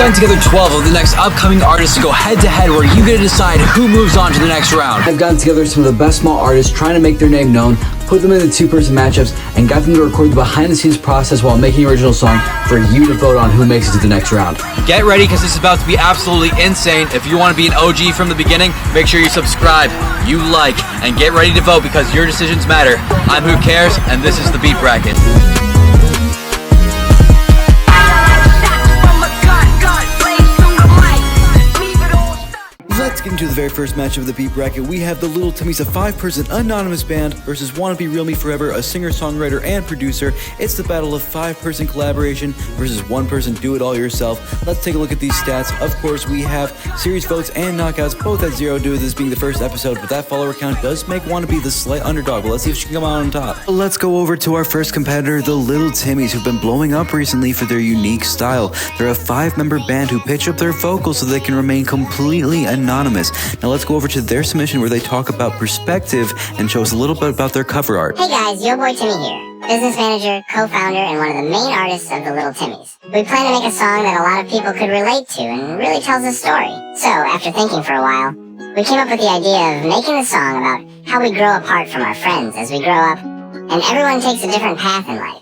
gotten together 12 of the next upcoming artists to go head-to-head where you get to decide who moves on to the next round. I've gotten together some of the best small artists trying to make their name known, put them in the two-person matchups, and got them to record the behind-the-scenes process while making an original song for you to vote on who makes it to the next round. Get ready because this is about to be absolutely insane. If you want to be an OG from the beginning, make sure you subscribe, you like, and get ready to vote because your decisions matter. I'm Who Cares, and this is the Beat Bracket. Let's get into the very first match of the Beat Bracket. We have the Little Timmys, a 5-person anonymous band, versus Wannabe Real Me Forever, a singer-songwriter and producer. It's the battle of 5-person collaboration versus 1-person do-it-all-yourself. Let's take a look at these stats. Of course, we have series votes and knockouts, both at 0 due to this being the first episode, but that follower count does make Wannabe the slight underdog. But let's see if she can come out on top. Let's go over to our first competitor, the Little Timmys, who've been blowing up recently for their unique style. They're a 5-member band who pitch up their vocals so they can remain completely anonymous. Now let's go over to their submission where they talk about perspective and show us a little bit about their cover art. Hey guys, your boy Timmy here, business manager, co-founder, and one of the main artists of the Little Timmys. We plan to make a song that a lot of people could relate to and really tells a story. So, after thinking for a while, we came up with the idea of making a song about how we grow apart from our friends as we grow up, and everyone takes a different path in life.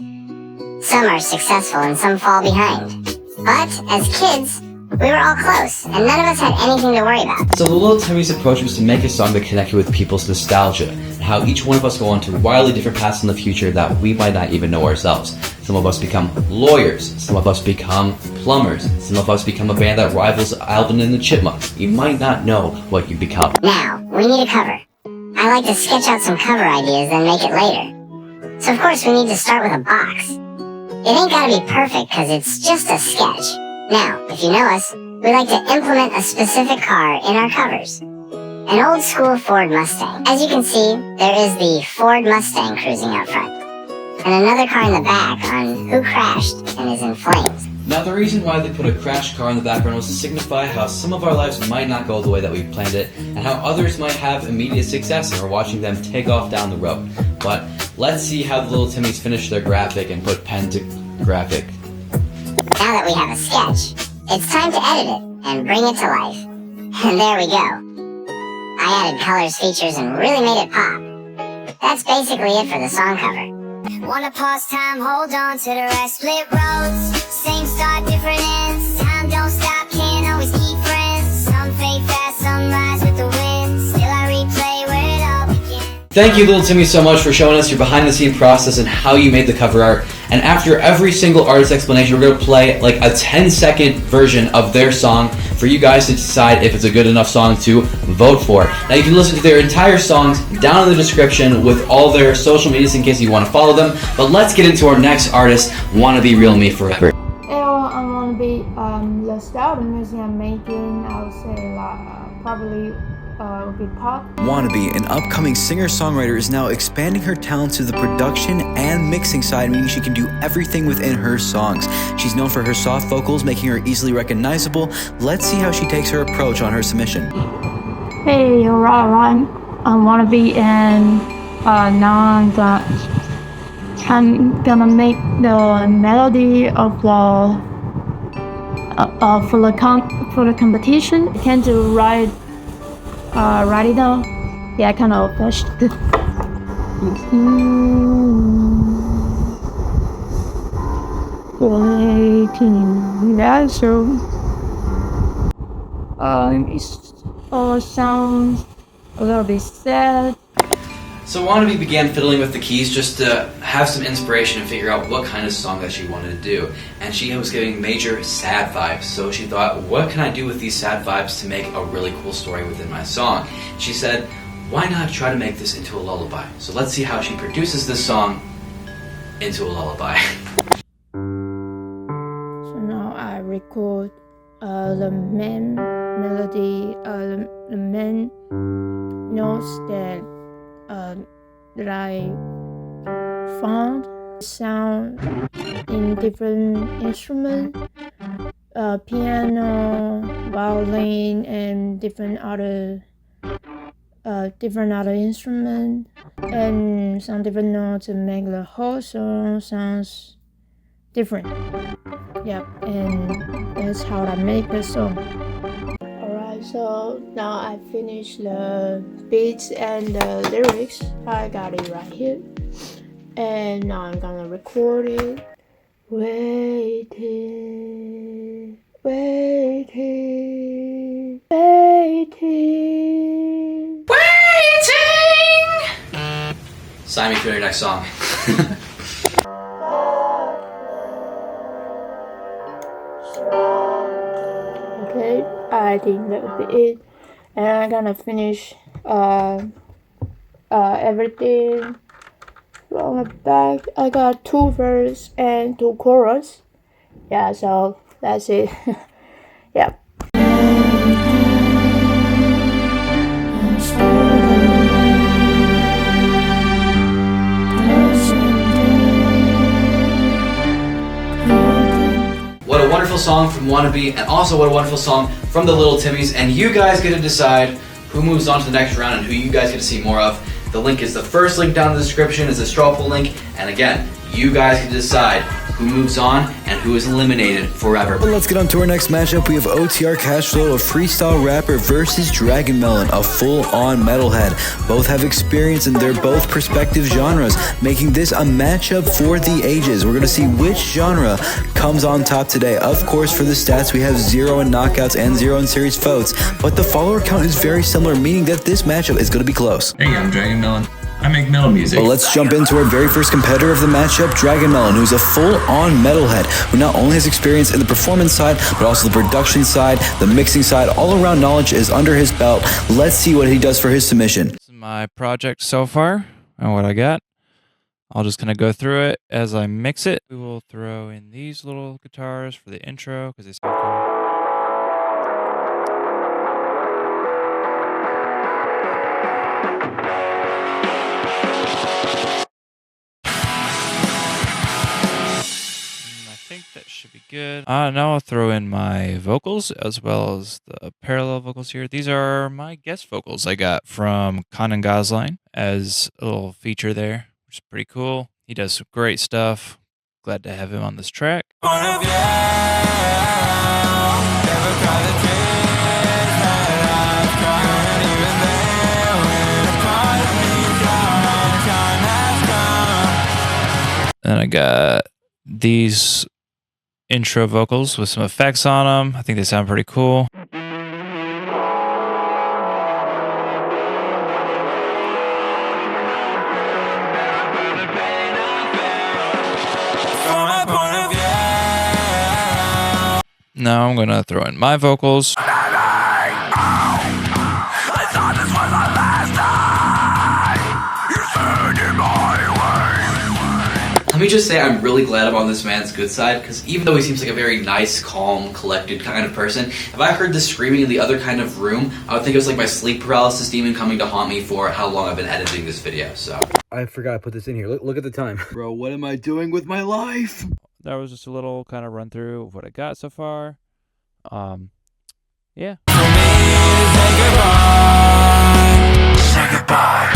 Some are successful and some fall behind. But, as kids, we were all close, and none of us had anything to worry about. So the Little Timmys' approach was to make a song that connected with people's nostalgia, and how each one of us go on to wildly different paths in the future that we might not even know ourselves. Some of us become lawyers, some of us become plumbers, some of us become a band that rivals Alvin and the Chipmunks. You might not know what you become. Now, we need a cover. I like to sketch out some cover ideas, then make it later. So of course we need to start with a box. It ain't gotta be perfect, cause it's just a sketch. Now, if you know us, we like to implement a specific car in our covers. An old school Ford Mustang. As you can see, there is the Ford Mustang cruising out front. And another car in the back on who crashed and is in flames. Now the reason why they put a crashed car in the background was to signify how some of our lives might not go the way that we planned it, and how others might have immediate success and we're watching them take off down the road. But let's see how the Little Timmys finish their graphic and put pen to graphic. Now that we have a sketch, it's time to edit it and bring it to life. And there we go. I added colors, features, and really made it pop. That's basically it for the song cover. Wanna pause time, hold on to the rest. Split roads, same start, different ends. Time don't stop, can't always keep friends. Some fade fast, some rise with the wind. Still I replay where it all began. Thank you, Little Timmy, so much for showing us your behind-the-scenes process and how you made the cover art. And after every single artist explanation, we're going to play like a 10-second version of their song for you guys to decide if it's a good enough song to vote for. Now you can listen to their entire songs down in the description with all their social medias in case you want to follow them. But let's get into our next artist, Wannabe Real Me Forever. I want to be the style of music I'm making. I would say probably would be pop. Wannabe, an upcoming singer-songwriter, is now expanding her talents to the production and mixing side, meaning she can do everything within her songs. She's known for her soft vocals, making her easily recognizable. Let's see how she takes her approach on her submission. Hey, alright, I'm Wannabe, and now I'm gonna make the melody of for the competition. I can't do write it down. Yeah, kind of pushed. Yeah, so it all sounds a little bit sad. So Wannabe began fiddling with the keys just to have some inspiration and figure out what kind of song that she wanted to do. And she was getting major sad vibes, so she thought, what can I do with these sad vibes to make a really cool story within my song? She said, why not try to make this into a lullaby? So let's see how she produces this song into a lullaby. So now I record the main melody, the main notes that I found sound in different instruments, piano, violin, and different other instruments, and some different notes to make the whole song sounds different. Yep, and that's how I make the song. Alright, so now I finished the beats and the lyrics. I got it right here. And now I'm gonna record it. Waiting, waiting, waiting. Sign me for your next song. Okay, I think that will be it. And I'm gonna finish everything on the back. I got 2 verse and 2 chorus. Yeah, so that's it. Yeah. What a wonderful song from Wannabe, and also what a wonderful song from the Little Timmys. And you guys get to decide who moves on to the next round and who you guys get to see more of. The link is the first link down in the description, is a straw poll link. And again, you guys can decide who moves on and who is eliminated forever. Well, let's get on to our next matchup. We have OTR Cashflow, a freestyle rapper, versus Dragon Melon, a full-on metalhead. Both have experience in their both respective genres, making this a matchup for the ages. We're going to see which genre comes on top today. Of course, for the stats, we have 0 in knockouts and 0 in series votes, but the follower count is very similar, meaning that this matchup is going to be close. Hey, I'm Dragon Melon. I make metal music. Well, let's jump into our very first competitor of the matchup, Dragon Melon, who's a full-on metalhead, who not only has experience in the performance side, but also the production side, the mixing side. All-around knowledge is under his belt. Let's see what he does for his submission. This is my project so far and what I got. I'll just kind of go through it as I mix it. We will throw in these little guitars for the intro because they sound cool. I think that should be good. Now I'll throw in my vocals as well as the parallel vocals here. These are my guest vocals I got from Conan Gosling as a little feature there, which is pretty cool. He does some great stuff. Glad to have him on this track. And I got these intro vocals with some effects on them. I think they sound pretty cool. Now I'm gonna throw in my vocals. Let me just say I'm really glad I'm on this man's good side, because even though he seems like a very nice, calm, collected kind of person, if I heard the screaming in the other kind of room, I would think it was like my sleep paralysis demon coming to haunt me for how long I've been editing this video, so. I forgot to put this in here. Look at the time. Bro, what am I doing with my life? That was just a little kind of run through of what I got so far. Yeah. Say goodbye.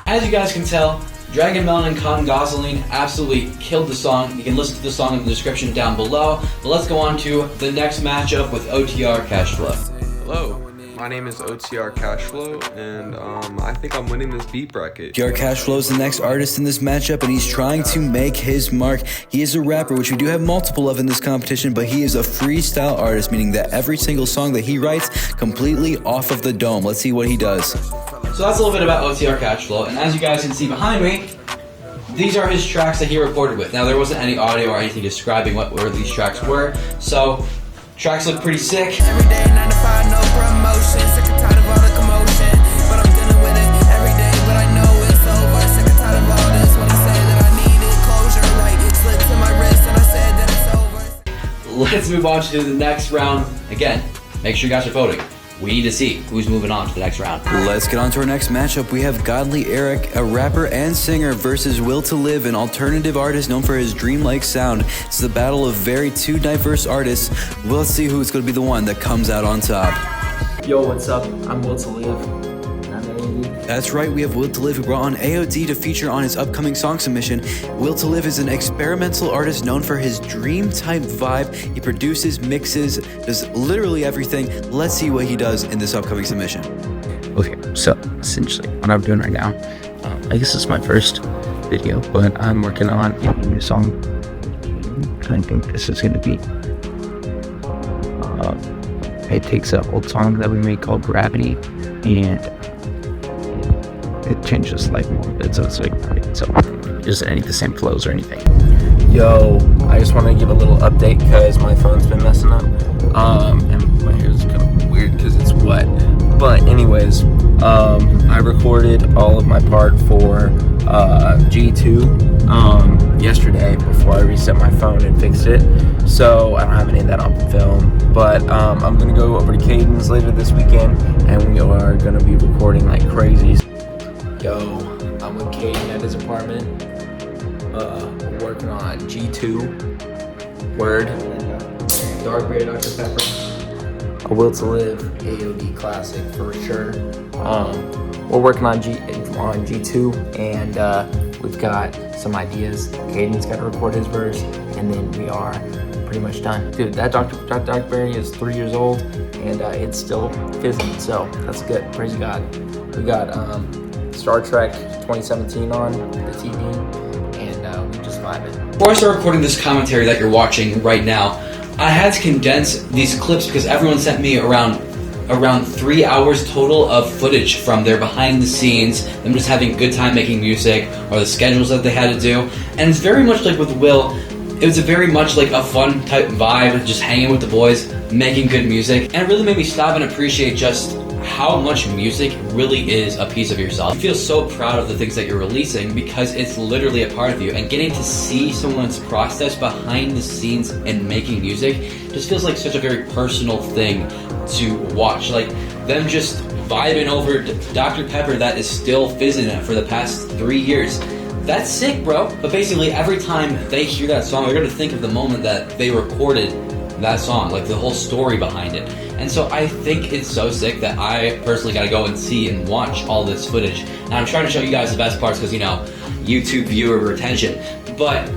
As you guys can tell, Dragon Melon and Conan Gosling absolutely killed the song. You can listen to the song in the description down below. But let's go on to the next matchup with OTR Cash Flow. Hello, my name is OTR Cashflow, and I think I'm winning this beat bracket. OTR Cashflow is the next artist in this matchup, and he's trying to make his mark. He is a rapper, which we do have multiple of in this competition, but he is a freestyle artist, meaning that every single song that he writes completely off of the dome. Let's see what he does. So that's a little bit about OTR Cash Flow, and as you guys can see behind me, these are his tracks that he recorded with. Now, there wasn't any audio or anything describing what these tracks were, so tracks look pretty sick. Every day, 9 to 5, no promotion. Sick and tired of all the commotion, but I'm dealing with it every day. But I know it's over. Sick and tired of all this. When I say that I needed closure, right? Slid to my wrist, and I said that it's over. Let's move on to the next round. Again, make sure you guys are voting. We need to see who's moving on to the next round. Let's get on to our next matchup. We have Godlyeric, a rapper and singer, versus Will to Live, an alternative artist known for his dreamlike sound. It's the battle of two diverse artists. Well, let's see who's going to be the one that comes out on top. Yo, what's up? I'm Will to Live, and That's right, we have Will to Live, who brought on AOD to feature on his upcoming song submission. Will to Live is an experimental artist known for his dream type vibe. He produces, mixes, does literally everything. Let's see what he does in this upcoming submission. Okay, so essentially what I'm doing right now, I guess it's my first video, but I'm working on a new song. I think this is going to be, it takes an old song that we made called Gravity, and it changes like a little bit, so it's like, so it doesn't need the same flows or anything. Yo, I just want to give a little update because my phone's been messing up, and my hair's kind of weird because it's wet. But anyways, I recorded all of my part for G2 yesterday before I reset my phone and fixed it, so I don't have any of that on film. But I'm gonna go over to Caden's later this weekend, and we are gonna be recording like crazy. Yo, I'm with Caden at his apartment. We're working on G2, Word, Dark Berry, Dr. Pepper, A Will to Live, AOD classic for sure. We're working on G2, and we've got some ideas. Caden's got to record his verse, and then we are pretty much done. Dude, that Dark Berry is 3 years old, and it's still fizzing, so that's good. Praise God. We got Star Trek 2017 on the TV, and we just vibing. Before I start recording this commentary that you're watching right now, I had to condense these clips because everyone sent me around 3 hours total of footage from their behind the scenes, them just having a good time making music, or the schedules that they had to do. And it's very much like with Will, it was a very much like a fun type vibe, just hanging with the boys, making good music. And it really made me stop and appreciate just how much music really is a piece of yourself. You feel so proud of the things that you're releasing because it's literally a part of you, and getting to see someone's process behind the scenes and making music just feels like such a very personal thing to watch. Like them just vibing over Dr. Pepper that is still fizzing it for the past 3 years. That's sick, bro. But basically every time they hear that song, they're gonna think of the moment that they recorded that song, like the whole story behind it. And so I think it's so sick that I personally gotta go and see and watch all this footage. And I'm trying to show you guys the best parts because, you know, YouTube viewer retention. But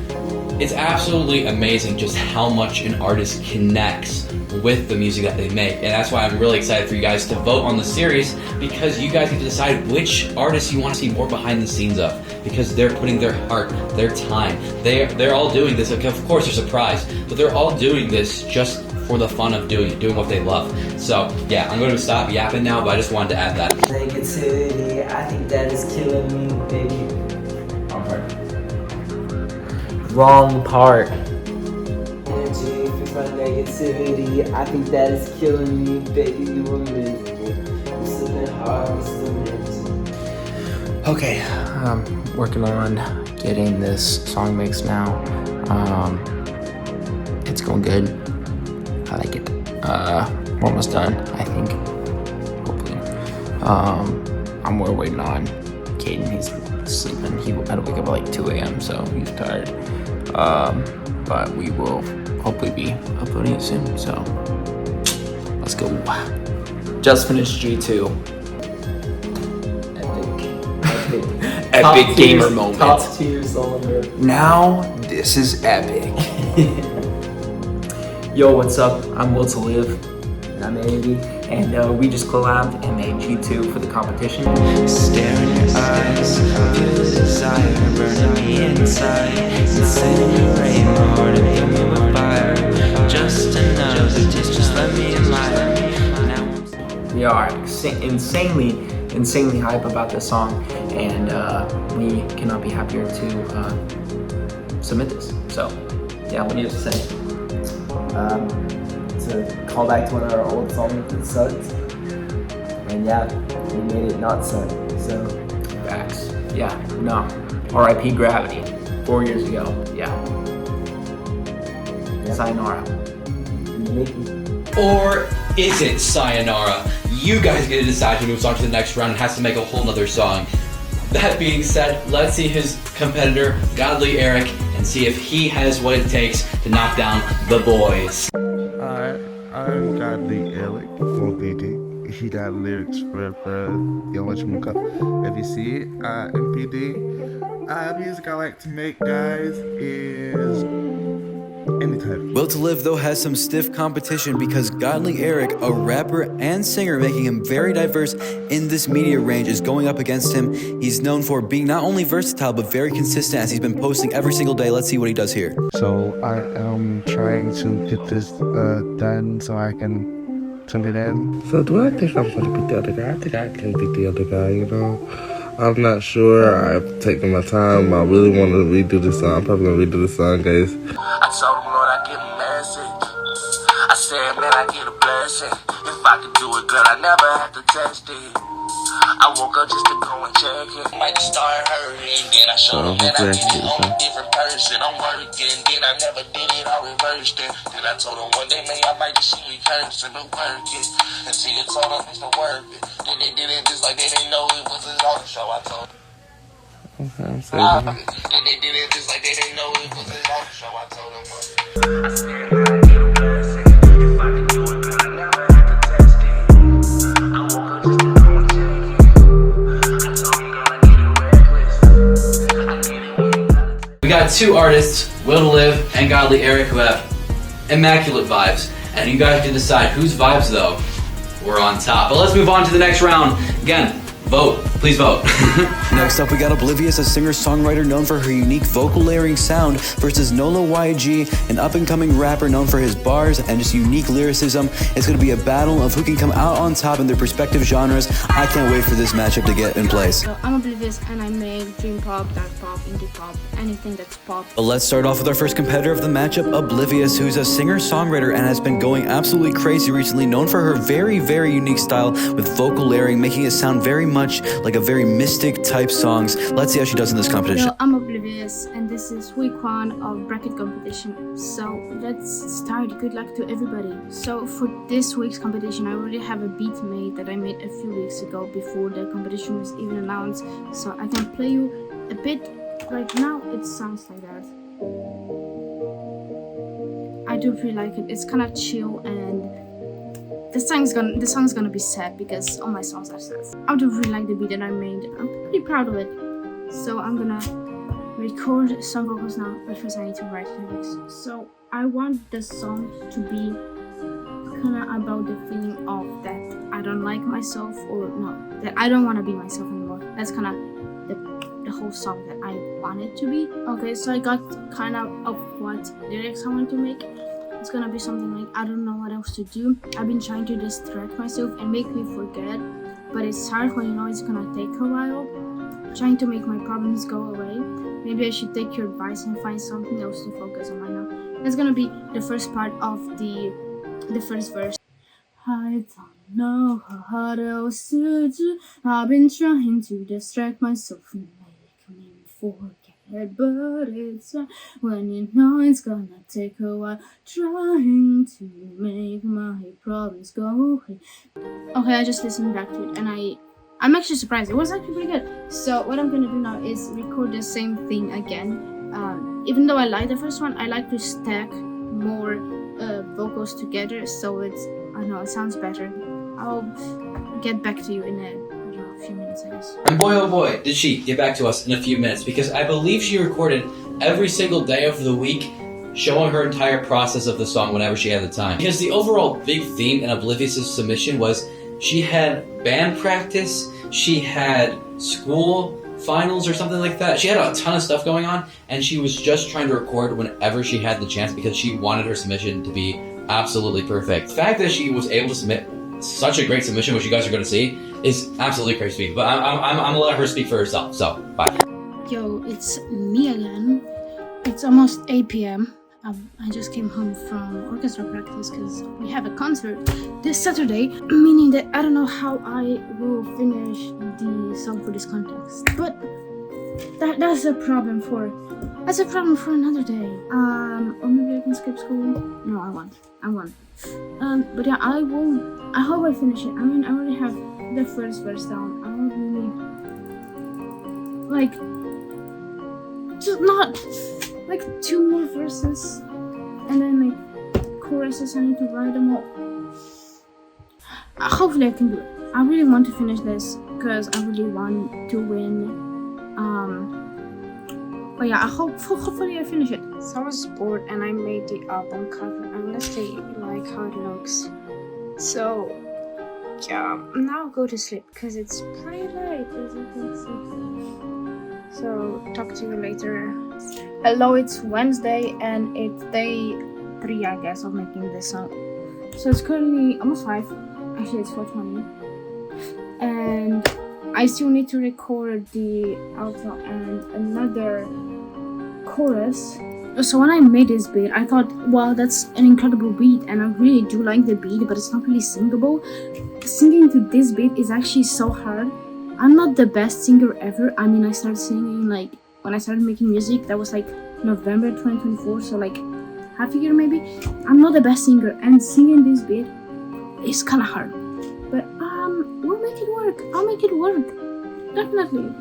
it's absolutely amazing just how much an artist connects with the music that they make. And that's why I'm really excited for you guys to vote on the series, because you guys get to decide which artists you want to see more behind the scenes of, because they're putting their heart, their time. They're all doing this. Like, of course they're surprised, but they're all doing this just for the fun of doing it, doing what they love. So yeah, I'm going to stop yapping now, but I just wanted to add that. Negativity, I think that is killing me, baby. Wrong part. Energy, fix my negativity, I think that is killing me, baby. You were miserable. I'm slipping hard, I'm still miserable. Okay, I'm working on getting this song mixed now. It's going good. I like it. We're almost done, I think. Hopefully. We're waiting on Caden. He's sleeping. He had to wake up at like 2 a.m. so he's tired. But we will hopefully be uploading it soon. So let's go. Just finished G2. Epic gamer moment. Top tier song ever. Now this is epic. Yo, what's up? I'm Will to Live, and I'm Andy, and we just collabed and made G2 for the competition. Stare in your eyes, feel the desire burning me inside. Incinerate my heart and fill me with fire. Just another taste, just let me admire. We are insanely hype about this song, and we cannot be happier to submit this. So, yeah, what do you have to say? It's a callback to one of our old songs that sucked, and yeah, we made it not suck. So facts. Yeah, no. R.I.P. Gravity. 4 years ago. Yeah. Sayonara. Or is it sayonara? You guys get to decide who moves on to the next round and has to make a whole nother song. That being said, let's see his competitor, Godlyeric, and see if he has what it takes to knock down the boys. I'm Godlyeric, OTR. he got lyrics for if you see it, MPD. Music I like to make, guys, is anytime. Will to Live, though, has some stiff competition because Godlyeric, a rapper and singer making him very diverse in this media range, is going up against him. He's known for being not only versatile but very consistent, as he's been posting every single day. Let's see what he does here. So I am trying to get this done so I can send it in. So do I think I'm going to beat the other guy? I think I can beat the other guy, you know? I'm not sure. I've taken my time. I really want to redo the song. I'm probably going to redo the song, guys. I told him, Lord, I get a message. I said, man, I get a blessing. If I could do it, girl, I never have to test it. I woke up just to go and check it. Might start hurting, then I showed him that I get it on a different person. I'm working, then I never did it, I reversed it. Then I told him one day, man, I might just see me cursing, but work it. Until you told them it's the worth it. Then they did it just like they didn't know it was his own show, I told them. Okay, I'm saving it. Then they did it just like they didn't know it was his own show, I told them. I said, man, I get a blessing. If I could do it, girl, I never have to test it. I woke up just to go and check it. We got two artists, Will to Live and Godlyeric, who have immaculate vibes. And you guys can decide whose vibes, though, were on top. But let's move on to the next round. Again, vote. Please vote. Next up, we got Oblivious, a singer-songwriter known for her unique vocal layering sound, versus Nolo YG, an up-and-coming rapper known for his bars and just unique lyricism. It's going to be a battle of who can come out on top in their respective genres. I can't wait for this matchup to get in place. So I'm Oblivious and I make dream pop, dark pop, indie pop, anything that's pop. But let's start off with our first competitor of the matchup, Oblivious, who's a singer-songwriter and has been going absolutely crazy recently, known for her very, very unique style with vocal layering, making it sound very much like a very mystic type songs. Let's see how she does in this competition. So I'm Oblivious and this is week 1 of bracket competition. So let's start. Good luck to everybody. So for this week's competition, I already have a beat made that I made a few weeks ago before the competition was even announced. So I can play you a bit right now. It sounds like that. I do really like it. It's kind of chill and the song's gonna be sad because all my songs are sad. I do really like the beat that I made. I'm pretty proud of it. So I'm gonna record some vocals now, but first I need to write lyrics. So I want the song to be kinda about the feeling of that I don't like myself, or no, that I don't wanna be myself anymore. That's kinda the whole song that I want it to be. Okay, so I got kind of what lyrics I want to make. It's gonna be something like, I don't know what else to do. I've been trying to distract myself and make me forget, but it's hard when you know it's gonna take a while. Trying to make my problems go away. Maybe I should take your advice and find something else to focus on right now. That's gonna be the first part of the first verse. I don't know what else to do. I've been trying to distract myself and make me forget. But it's when you know it's gonna take a while, trying to make my problems go away. Okay, I just listened back to it and I'm actually surprised. It was actually pretty good. So what I'm gonna do now is record the same thing again. Even though I like the first one, I like to stack more vocals together, so it's, I know it sounds better. I'll get back to you in a few minutes, I guess. And boy, oh boy, did she get back to us in a few minutes, because I believe she recorded every single day of the week, showing her entire process of the song whenever she had the time. Because the overall big theme in Oblivious' submission was she had band practice, she had school finals or something like that. She had a ton of stuff going on, and she was just trying to record whenever she had the chance because she wanted her submission to be absolutely perfect. The fact that she was able to submit such a great submission, which you guys are going to see, is absolutely crazy to me. But I'm going to let her speak for herself, so bye. Yo, it's me again. It's almost 8 p.m. I just came home from orchestra practice because we have a concert this Saturday, meaning that I don't know how I will finish the song for this contest. But that's a problem for another day. Or maybe I can skip school. No, I won't. But yeah, I hope I finish it. I mean, I already have the first verse down. I don't really like just not like 2 more verses, and then like choruses. I need to write them all. Hopefully I can do it. I really want to finish this because I really want to win. But yeah, hopefully I finish it. So I was bored and I made the album cover. I honestly like how it looks. So yeah, now I'll go to sleep because it's pretty late, as you can see. So talk to you later. Hello, it's Wednesday and it's day 3, I guess, of making this song. So it's currently almost 5. Actually, it's 4:20. And I still need to record the outro and another chorus. So when I made this beat, I thought, wow, that's an incredible beat, and I really do like the beat, but it's not really singable. Singing to this beat is actually so hard. I'm not the best singer ever. I mean, I started singing like when I started making music. That was like November 2024, so like half a year maybe. I'm not the best singer, and singing this beat is kind of hard. But we'll make it work. I'll make it work, definitely.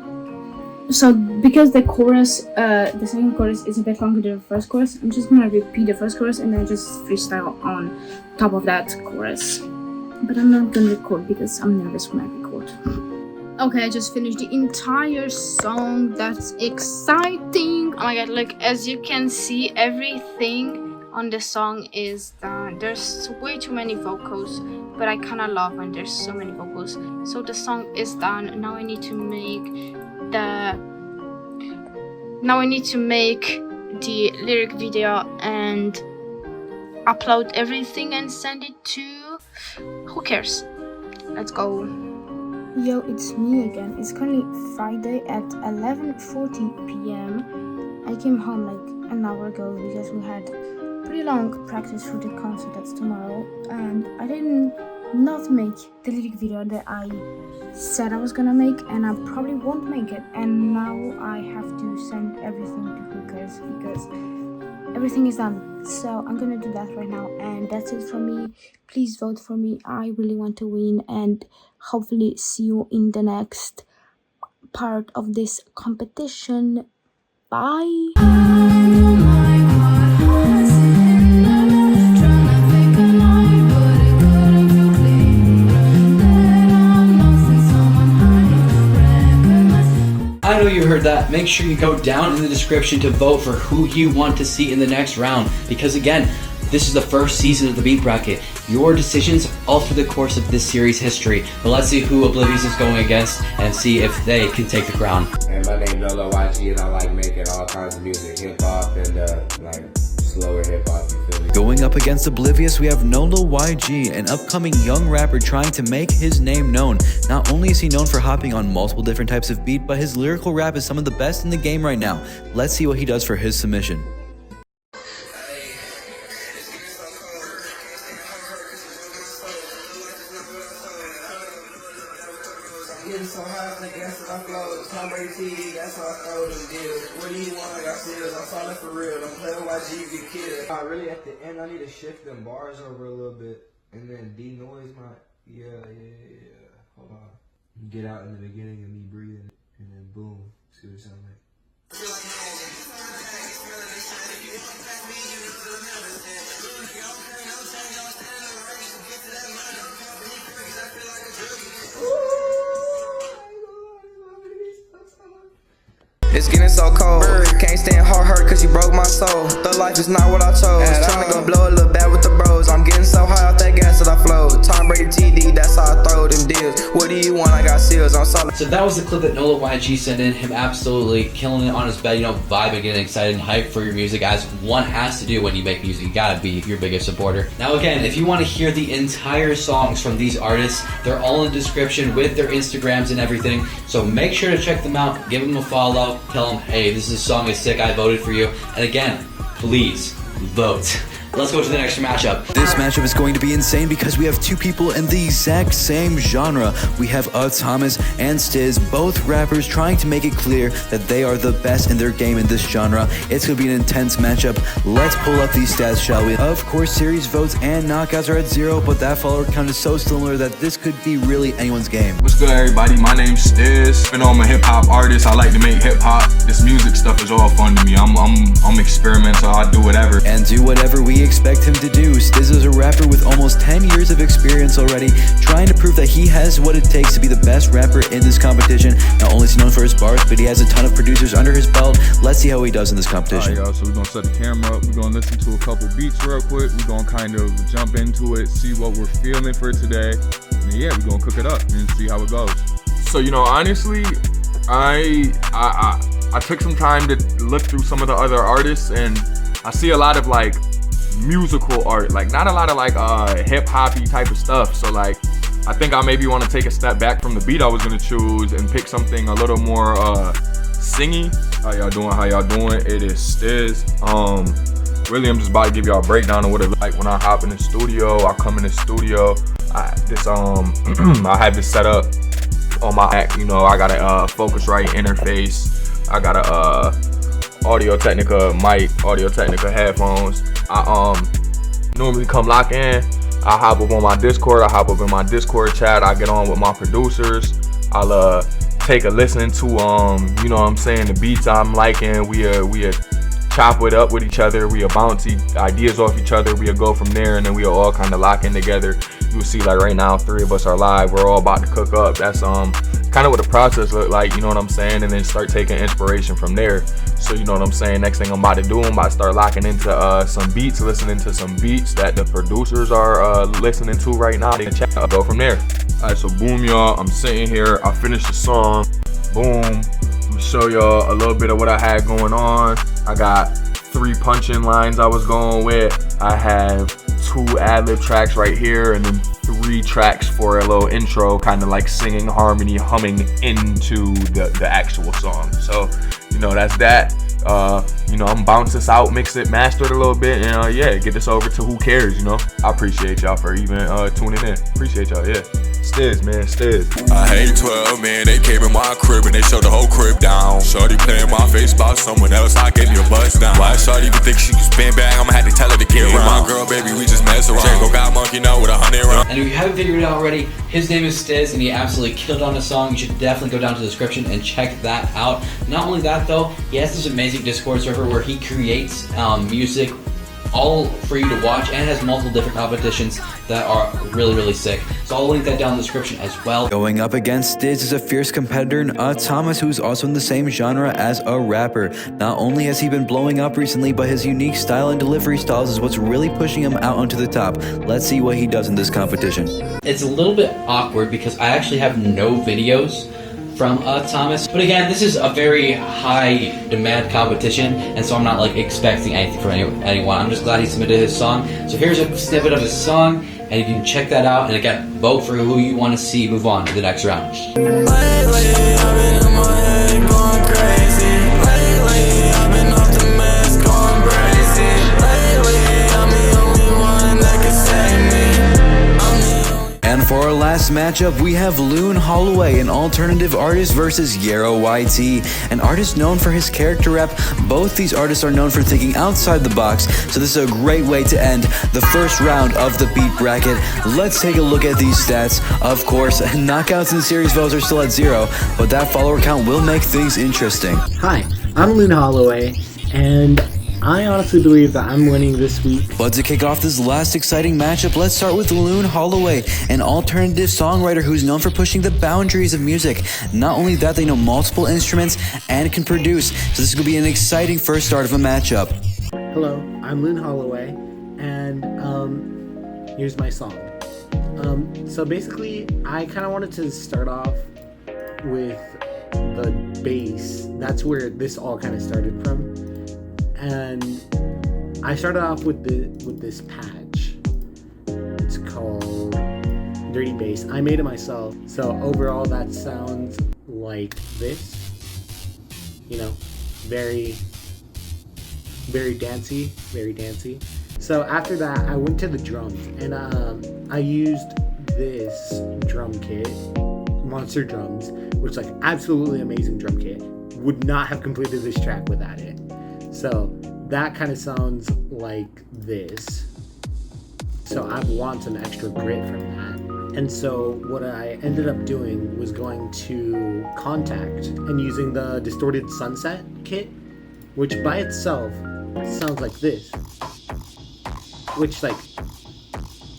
So because the chorus, the second chorus is a bit longer than the first chorus, I'm just gonna repeat the first chorus and then just freestyle on top of that chorus. But I'm not gonna record because I'm nervous when I record. Okay, I just finished the entire song. That's exciting. Oh my god, like as you can see, everything on the song is done. There's way too many vocals, but I kind of love when there's so many vocals. So the song is done. Now I need to make the lyric video and upload everything and send it to who cares. Let's go. Yo, it's me again. It's currently Friday at 11:40 p.m. I came home like an hour ago because we had pretty long practice for the concert that's tomorrow, and I didn't not make the lyric video that I said I was gonna make, and I probably won't make it. And now I have to send everything to hookers because everything is done. So I'm gonna do that right now, and that's it from me. Please vote for me. I really want to win, and hopefully see you in the next part of this competition. Bye. I know you heard that. Make sure you go down in the description to vote for who you want to see in the next round. Because again, this is the first season of the Beat Bracket. Your decisions alter the course of this series' history. But let's see who Oblivious is going against and see if they can take the crown. And my name's Nolo YG, and I like making all kinds of music, hip hop and like slower hip hop. You feel me? Going up against Oblivious, we have Nolo YG, an upcoming young rapper trying to make his name known. Not only is he known for hopping on multiple different types of beat, but his lyrical rap is some of the best in the game right now. Let's see what he does for his submission. Getting so high, I guess I flow. Tom Brady TV, that's how I throw them deals. What do you want? I got serious. I'm solid for real. Don't play with YG, get killed. Really, at the end, I need to shift them bars over a little bit. And then de-noise my... Yeah. Hold on. Get out in the beginning of me breathing. And then boom. See what it sounds like. It's getting so cold. Can't stand hard hurt cause you broke my soul. The life is not what I chose. Tryna go blow a little bad with the bros. I'm getting so high off that gas that I flowed. Tom Brady TD, that's how I throw them deals. What do you want? I got seals, I'm solid. So that was the clip that Nolo YG sent in. Him absolutely killing it on his bed, you know, vibing, getting excited and hyped for your music, as one has to do when you make music. You gotta be your biggest supporter. Now again, if you want to hear the entire songs from these artists, they're all in the description with their Instagrams and everything. So make sure to check them out, give them a follow, tell them, hey, this song is sick, I voted for you. And again, please vote. Let's go to the next matchup. This matchup is going to be insane because we have two people in the exact same genre. We have UhhThomas and Stizz, both rappers trying to make it clear that they are the best in their game in this genre. It's going to be an intense matchup. Let's pull up these stats, shall we? Of course, series votes and knockouts are at 0, but that follower count is so similar that this could be really anyone's game. What's good, everybody? My name's Stizz. And I'm a hip-hop artist. I like to make hip-hop. This music stuff is all fun to me. I'm experimental. I do whatever. And do whatever we expect him to do. Stizz is a rapper with almost 10 years of experience already, trying to prove that he has what it takes to be the best rapper in this competition. Not only is he known for his bars, but he has a ton of producers under his belt. Let's see how he does in this competition. Alright, y'all, so we're gonna set the camera up. We're gonna listen to a couple beats real quick. We're gonna kind of jump into it, see what we're feeling for today. And yeah, we're gonna cook it up and see how it goes. So, you know, honestly, I took some time to look through some of the other artists, and I see a lot of like musical art, like not a lot of like hip-hoppy type of stuff. So like I think I maybe want to take a step back from the beat I was gonna choose and pick something a little more singy. How y'all doing? How y'all doing? It is Stizz. Really, I'm just about to give y'all a breakdown of what it looks like when I hop in the studio. I come in the studio. I have this set up on my Mac. You know, I got a Focusrite interface. I got a Audio-Technica mic, Audio-Technica headphones. I normally come lock in. I hop up on my Discord. I hop up in my Discord chat. I get on with my producers. I'll take a listen to you know what I'm saying, the beats I'm liking. We chop it up with each other. We'll bounce ideas off each other. We'll go from there, and then we'll all kind of lock in together. You'll see, like right now, 3 of us are live. We're all about to cook up. That's kind of what the process look like, you know what I'm saying, and then start taking inspiration from there. So you know what I'm saying, next thing I'm about to do, I'm about to start locking into some beats, listening to some beats that the producers are listening to right now. They can check out, go from there. Alright, so boom, y'all, I'm sitting here, I finished the song, boom. I'm gonna show y'all a little bit of what I had going on. I got 3 punching lines I was going with. I have 2 ad-lib tracks right here, and then 3 tracks for a little intro, kind of like singing, harmony, humming into the actual song. So, you know, that's that. You know, I'm bounce this out, mix it, master it a little bit, and yeah, get this over to who cares, you know. I appreciate y'all for even tuning in. Appreciate y'all, yeah. Stizz, man, Stizz. I hate 12, man, they came in my crib and they showed the whole crib down. Shorty playing my face about someone else, I gave me a buzz down. Why shorty even think she was been back? I'ma have to tell her to get around. My girl, baby, we just mess around. Go got monkey now with 100 rounds. And if you haven't figured it out already, his name is Stizz, and he absolutely killed on a song. You should definitely go down to the description and check that out. Not only that though, he has this amazing Discord server where he creates music all for you to watch, and has multiple different competitions that are really, really sick. So I'll link that down in the description as well. Going up against Stizz is a fierce competitor in UhhThomas, who's also in the same genre as a rapper. Not only has he been blowing up recently, but his unique style and delivery styles is what's really pushing him out onto the top. Let's see what he does in this competition. It's a little bit awkward because I actually have no videos from UhhThomas, but again, this is a very high demand competition, and so I'm not like expecting anything from anyone. I'm just glad he submitted his song. So here's a snippet of his song, and you can check that out, and again, vote for who you want to see move on to the next round. Lately, I've been in my head going crazy. Lately, I've been off the mess going crazy. Lately, I'm the only one that can save me. And for our last matchup, we have Lune Halloway, an alternative artist, versus YaroYT, an artist known for his character rap. Both these artists are known for thinking outside the box, so this is a great way to end the first round of the beat bracket. Let's take a look at these stats. Of course, knockouts and series votes are still at 0, but that follower count will make things interesting. Hi, I'm Lune Halloway, and I honestly believe that I'm winning this week. But to kick off this last exciting matchup, let's start with Lune Halloway, an alternative songwriter who's known for pushing the boundaries of music. Not only that, they know multiple instruments and can produce, so this could be an exciting first start of a matchup. Hello, I'm Lune Halloway, and here's my song. So basically, I kind of wanted to start off with the bass. That's where this all kind of started from. And I started off with this patch. It's called Dirty Bass. I made it myself. So overall that sounds like this. You know, very dancey, very dancey. So after that I went to the drums, and I used this drum kit, Monster Drums, which is like absolutely amazing drum kit. Would not have completed this track without it. So that kind of sounds like this. So I want some extra grit from that. And so what I ended up doing was going to Contact and using the Distorted Sunset kit, which by itself sounds like this. which, like,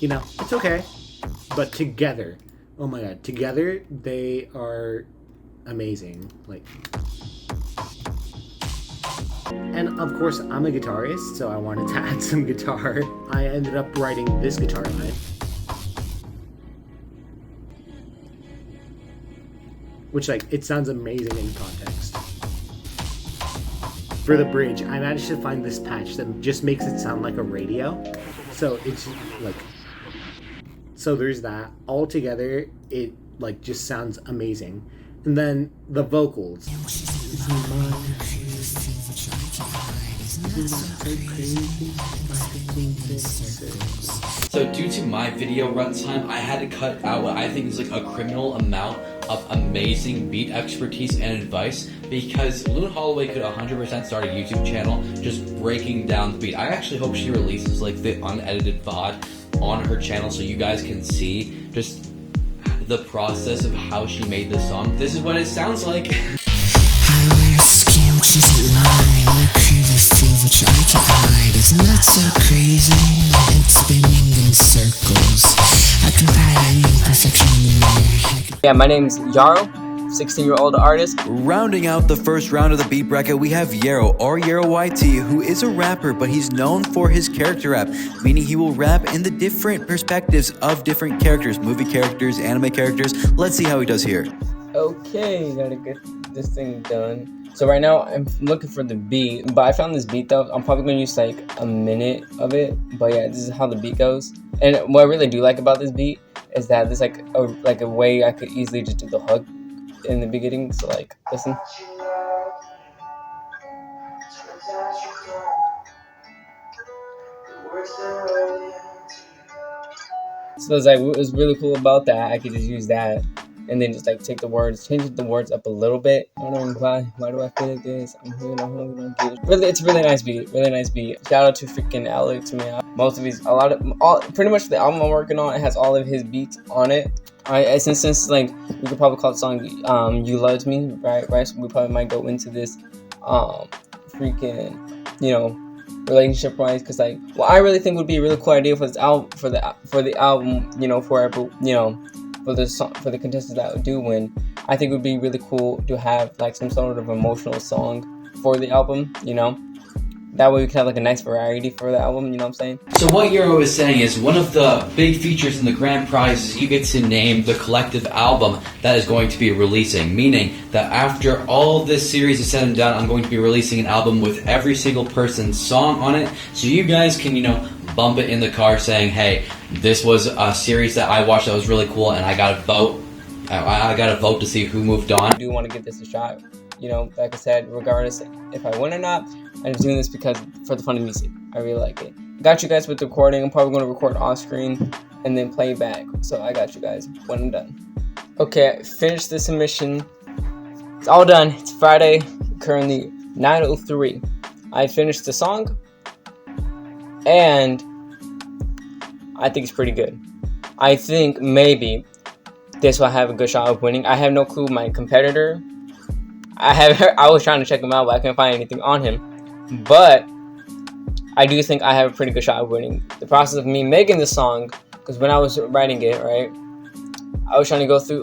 you know, it's okay. But together, oh my god, together they are amazing. Like, and of course, I'm a guitarist, so I wanted to add some guitar. I ended up writing this guitar line, which, like, it sounds amazing in context. For the bridge, I managed to find this patch that just makes it sound like a radio. So it's like, so there's that. All together, it like just sounds amazing. And then the vocals. So due to my video runtime, I had to cut out what I think is like a criminal amount of amazing beat expertise and advice, because Lune Halloway could 100% start a YouTube channel just breaking down the beat. I actually hope she releases like the unedited VOD on her channel so you guys can see just the process of how she made this song. This is what it sounds like. Isn't that so crazy? It's spinning in circles. I can find perfection in the mirror. Yeah, my name's Yaro, 16-year-old artist. Rounding out the first round of the beat bracket, we have Yaro, or YaroYT, who is a rapper, but he's known for his character rap, meaning he will rap in the different perspectives of different characters, movie characters, anime characters. Let's see how he does here. Okay, gotta get this thing done. So right now I'm looking for the beat, but I found this beat though. I'm probably gonna use like a minute of it, but yeah, this is how the beat goes. And what I really do like about this beat is that there's like a way I could easily just do the hook in the beginning. So like, listen. So it's like, what's really cool about that, I could just use that and then just like take the words, change the words up a little bit. I don't know why do I feel like this? I'm hungry. Really, it's a really nice beat, really nice beat. Shout out to freaking Alex, man. Most of these, pretty much the album I'm working on, it has all of his beats on it. Alright, since like we could probably call the song "You Loved Me," right? So we probably might go into this, freaking, you know, relationship wise, because like what I really think would be a really cool idea for this album, for the album, you know, for the contestants that would do win, I think it would be really cool to have like some sort of emotional song for the album, you know. That way we can have like a nice variety for the album, you know what I'm saying? So what Yaro is saying is one of the big features in the grand prize is you get to name the collective album that is going to be releasing, meaning that after all this series is said and done, I'm going to be releasing an album with every single person's song on it, so you guys can, you know, bump it in the car saying, hey, this was a series that I watched that was really cool and I got to vote. I got to vote to see who moved on. I do want to give this a shot. You know, like I said, regardless if I win or not, I'm just doing this because for the fun of music. I really like it. Got you guys with the recording. I'm probably going to record off screen and then play back. So I got you guys when I'm done. Okay, I finished the submission. It's all done. It's Friday, currently 9:03. I finished the song and I think it's pretty good. I think maybe this will have a good shot of winning. I have no clue my competitor. I was trying to check him out, but I couldn't find anything on him. But I do think I have a pretty good shot of winning. The process of me making the song, because when I was writing it, right, I was trying to go through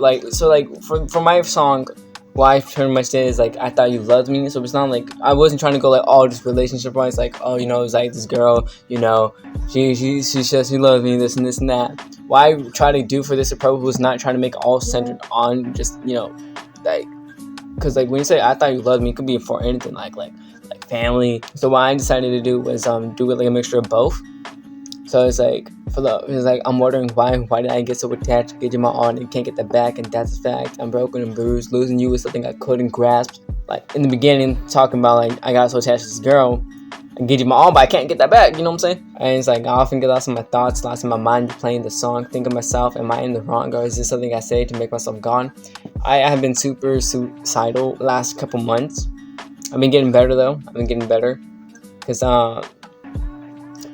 for my song, what I pretty much did is like I thought you loved me. So it's not like I wasn't trying to go like all just relationship wise, like, oh, you know, it was like this girl, you know, she says she loves me, this and this and that. What I tried to do for this approach was not trying to make it all centered on just, you know, like, because like when you say I thought you loved me, it could be for anything like family. So what I decided to do was do it like a mixture of both. So it's like I'm wondering why did I get so attached, get you my all and can't get that back, and that's a fact. I'm broken and bruised. Losing you was something I couldn't grasp. Like in the beginning, talking about like I got so attached to this girl and get you my all, but I can't get that back. You know what I'm saying? And it's like I often get lost in my thoughts, lost in my mind playing the song, think of myself, am I in the wrong, or is this something I say to make myself gone? I have been super suicidal last couple months. I've been getting better though. I've been getting better because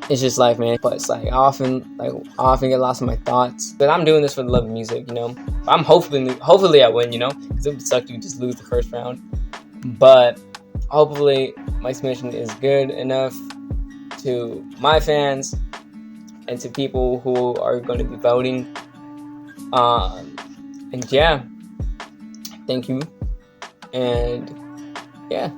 it's just life, man. But it's like I often get lost in my thoughts. But I'm doing this for the love of music, you know. I'm hopefully I win, you know, because it would suck to just lose the first round. But hopefully my submission is good enough to my fans and to people who are going to be voting. And yeah, thank you. And yeah,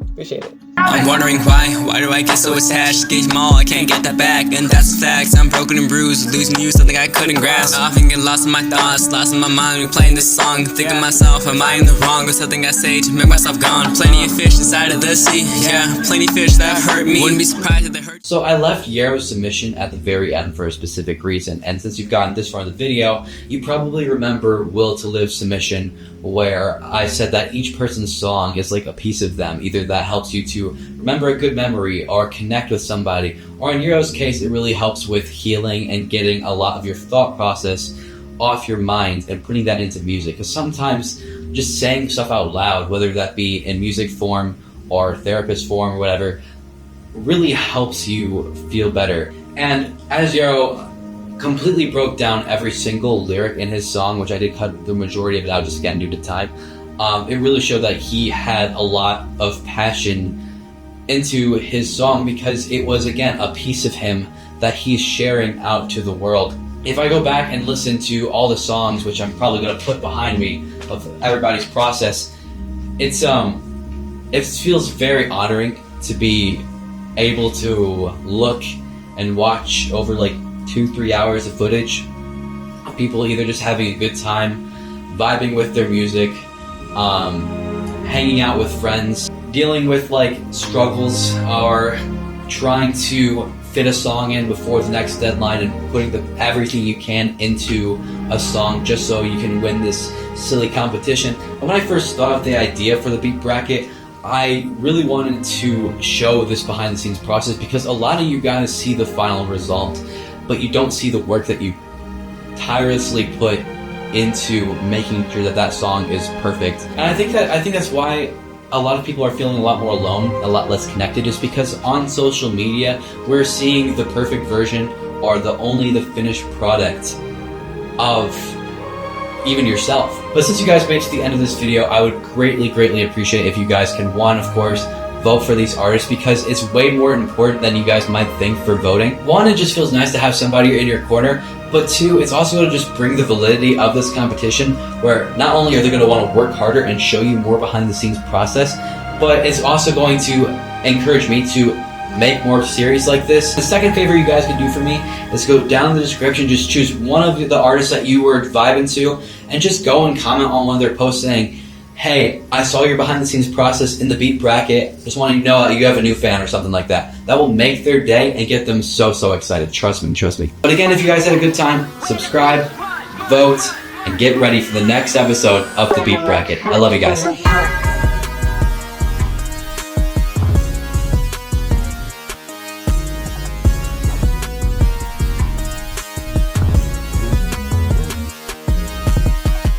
appreciate it. I'm wondering why do I get so attached? Gauge them all, I can't get that back, and that's facts. I'm broken and bruised, losing you, something I couldn't grasp. I often get lost in my thoughts, lost in my mind, replaying this song. Thinking myself, am I in the wrong, or something I say to make myself gone? Plenty of fish inside of the sea, yeah, plenty of fish that hurt me. Wouldn't be surprised if they hurt. So I left Yaro's submission at the very end for a specific reason, and since you've gotten this far in the video, you probably remember Will to Live's submission, where I said that each person's song is like a piece of them, either that helps you to remember a good memory or connect with somebody, or in Yaro's case it really helps with healing and getting a lot of your thought process off your mind and putting that into music. Because sometimes just saying stuff out loud, whether that be in music form or therapist form or whatever, really helps you feel better. And as Yaro completely broke down every single lyric in his song, which I did cut the majority of it out just again due to time, it really showed that he had a lot of passion into his song, because it was again a piece of him that he's sharing out to the world. If I go back and listen to all the songs, which I'm probably going to put behind me, of everybody's process, it feels very honoring to be able to look and watch over like 2-3 hours of footage of people either just having a good time, vibing with their music, hanging out with friends, dealing with like struggles, or trying to fit a song in before the next deadline and putting everything you can into a song just so you can win this silly competition. And when I first thought of the idea for the beat bracket, I really wanted to show this behind the scenes process, because a lot of you guys see the final result, but you don't see the work that you tirelessly put into making sure that that song is perfect. And I think that's why a lot of people are feeling a lot more alone, a lot less connected, is because on social media we're seeing the perfect version or the finished product of even yourself. But since you guys made it to the end of this video, I would greatly appreciate if you guys can, one, of course, vote for these artists, because it's way more important than you guys might think for voting. One, it just feels nice to have somebody in your corner, but two, it's also going to just bring the validity of this competition, where not only are they going to want to work harder and show you more behind the scenes process, but it's also going to encourage me to make more series like this. The second favor you guys can do for me is go down in the description, just choose one of the artists that you were vibing to, and just go and comment on one of their posts saying, hey, I saw your behind the scenes process in the beat bracket, just wanting to know that you have a new fan or something like that. That will make their day and get them so excited. Trust me. But again, if you guys had a good time, subscribe, vote, and get ready for the next episode of the beat bracket. I love you guys.